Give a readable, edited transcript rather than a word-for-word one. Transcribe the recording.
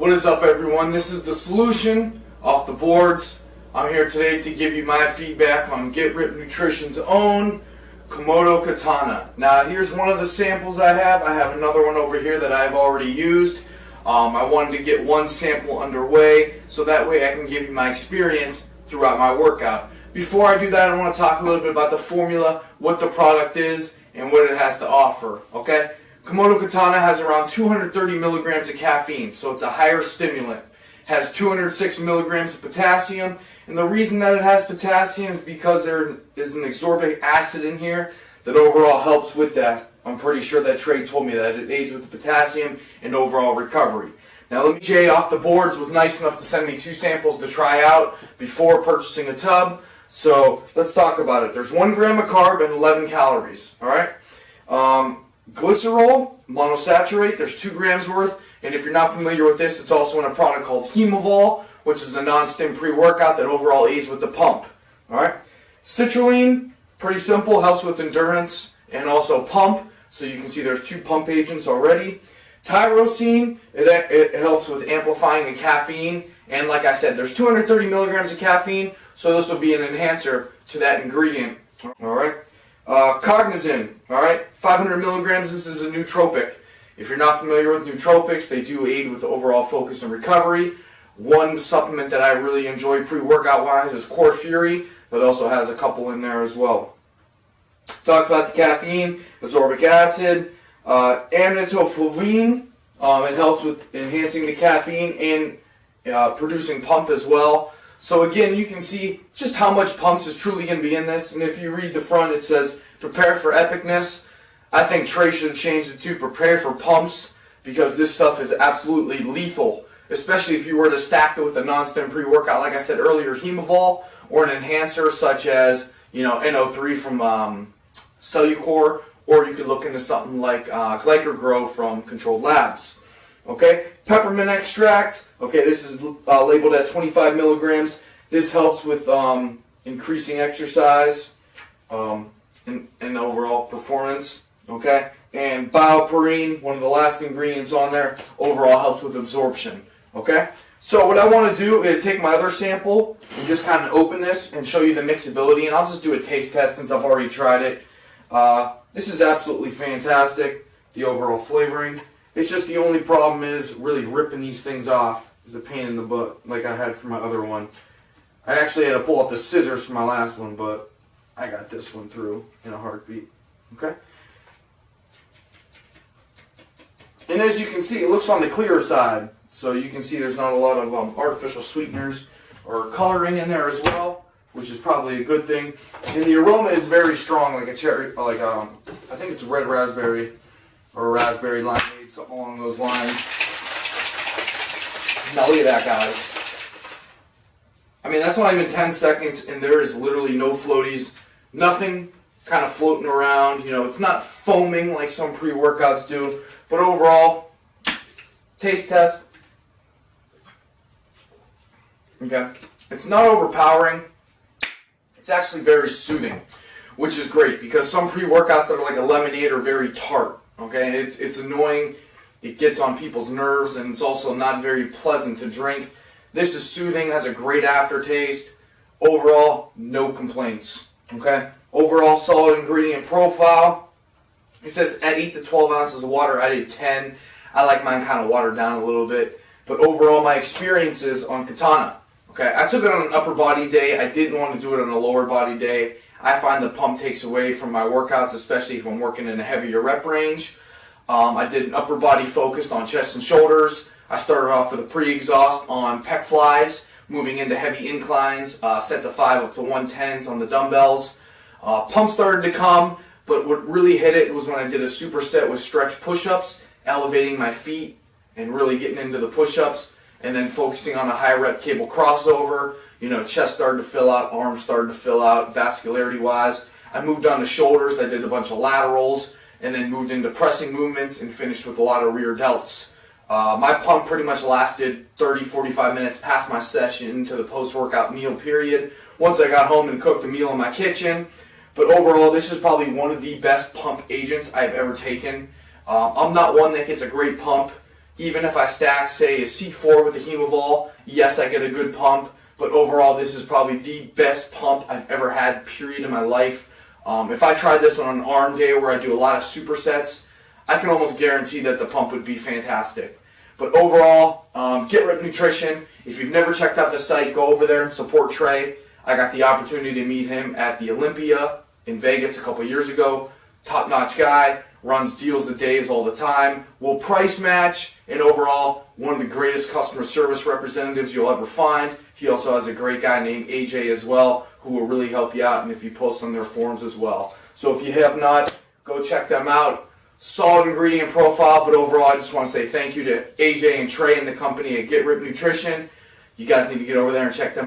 What is up, everyone? This is the solution off the boards. I'm here today to give you my feedback on Get Rip Nutrition's own Komodo Katana. Now, here's one of the samples I have. I have another one over here that I've already used. I wanted to get one sample underway so that way I can give you my experience throughout my workout. Before I do that, I want to talk a little bit about the formula, what the product is, and what it has to offer. Okay? Komodo Katana has around 230 milligrams of caffeine, so it's a higher stimulant. It has 206 milligrams of potassium, and the reason that it has potassium is because there is an ascorbic acid in here that overall helps with that. I'm pretty sure that Trey told me that it aids with the potassium and overall recovery. Now, let me Jay off the boards was nice enough to send me 2 samples to try out before purchasing a tub. So let's talk about it. There's 1 gram of carb and 11 calories. All right. Glycerol, monosaturate, there's 2 grams worth, and if you're not familiar with this, it's also in a product called Hemavol, which is a non-stim pre-workout that overall aids with the pump. Alright? Citrulline, pretty simple, helps with endurance and also pump, so you can see there's 2 pump agents already. Tyrosine, it helps with amplifying the caffeine, and like I said, there's 230 milligrams of caffeine, so this would be an enhancer to that ingredient. Alright? Cognizin, alright, 500 milligrams, this is a nootropic. If you're not familiar with nootropics, they do aid with the overall focus and recovery. One supplement that I really enjoy pre-workout wise is Core Fury, that also has a couple in there as well. Talk about the caffeine, ascorbic acid, amintoflavine, it helps with enhancing the caffeine and producing pump as well. So again, you can see just how much pumps is truly going to be in this. And if you read the front, it says, prepare for epicness. I think Trey should have changed it to prepare for pumps, because this stuff is absolutely lethal, especially if you were to stack it with a non-stim pre-workout, like I said earlier, Hemavol, or an enhancer such as, NO3 from Cellucor, or you could look into something like Glycogrow from Controlled Labs. Okay, peppermint extract. Okay, this is labeled at 25 milligrams. This helps with increasing exercise and overall performance. Okay, and bioperine, one of the last ingredients on there, overall helps with absorption. Okay, so what I want to do is take my other sample and just kind of open this and show you the mixability, and I'll just do a taste test since I've already tried it. This is absolutely fantastic, the overall flavoring. It's just the only problem is really ripping these things off is a pain in the butt, like I had for my other one. I actually had to pull out the scissors for my last one, but I got this one through in a heartbeat. Okay? And as you can see, it looks on the clear side, so you can see there's not a lot of artificial sweeteners or coloring in there as well, which is probably a good thing. And the aroma is very strong, like a cherry, I think it's a red raspberry or a raspberry limeade, something along those lines. Now look at that, guys. I mean, that's not even 10 seconds, and there is literally no floaties, nothing kind of floating around. It's not foaming like some pre-workouts do, but overall, taste test. Okay, it's not overpowering. It's actually very soothing, which is great because some pre-workouts that are like a lemonade are very tart. Okay, it's annoying. It gets on people's nerves, and it's also not very pleasant to drink. This is soothing, has a great aftertaste. Overall, no complaints. Okay, overall solid ingredient profile. It says at 8 to 12 ounces of water. I did 10. I like mine kind of watered down a little bit. But overall, my experiences on Katana. Okay, I took it on an upper body day. I didn't want to do it on a lower body day. I find the pump takes away from my workouts, especially if I'm working in a heavier rep range. I did an upper body focused on chest and shoulders. I started off with a pre-exhaust on pec flies, moving into heavy inclines, sets of 5 up to 110s on the dumbbells. Pump started to come, but what really hit it was when I did a superset with stretch push-ups, elevating my feet and really getting into the push-ups, and then focusing on a high rep cable crossover. Chest started to fill out, arms started to fill out, vascularity-wise. I moved on to shoulders. I did a bunch of laterals, and then moved into pressing movements and finished with a lot of rear delts. My pump pretty much lasted 30-45 minutes past my session into the post-workout meal period. Once I got home and cooked a meal in my kitchen. But overall, this is probably one of the best pump agents I've ever taken. I'm not one that gets a great pump Even if I stack, say, a C4 with a Hemovol, yes, I get a good pump, but overall this is probably the best pump I've ever had, period, in my life. If I tried this on an arm day where I do a lot of supersets, I can almost guarantee that the pump would be fantastic. But overall, Get Rip Nutrition, if you've never checked out the site, go over there and support Trey. I got the opportunity to meet him at the Olympia in Vegas a couple years ago. Top-notch guy, runs deals of days all the time, will price match, and overall, one of the greatest customer service representatives you'll ever find. He also has a great guy named AJ as well, who will really help you out, and if you post on their forums as well. So if you have not, go check them out. Solid ingredient profile, but overall, I just want to say thank you to AJ and Trey and the company at Get Rip Nutrition. You guys need to get over there and check them out.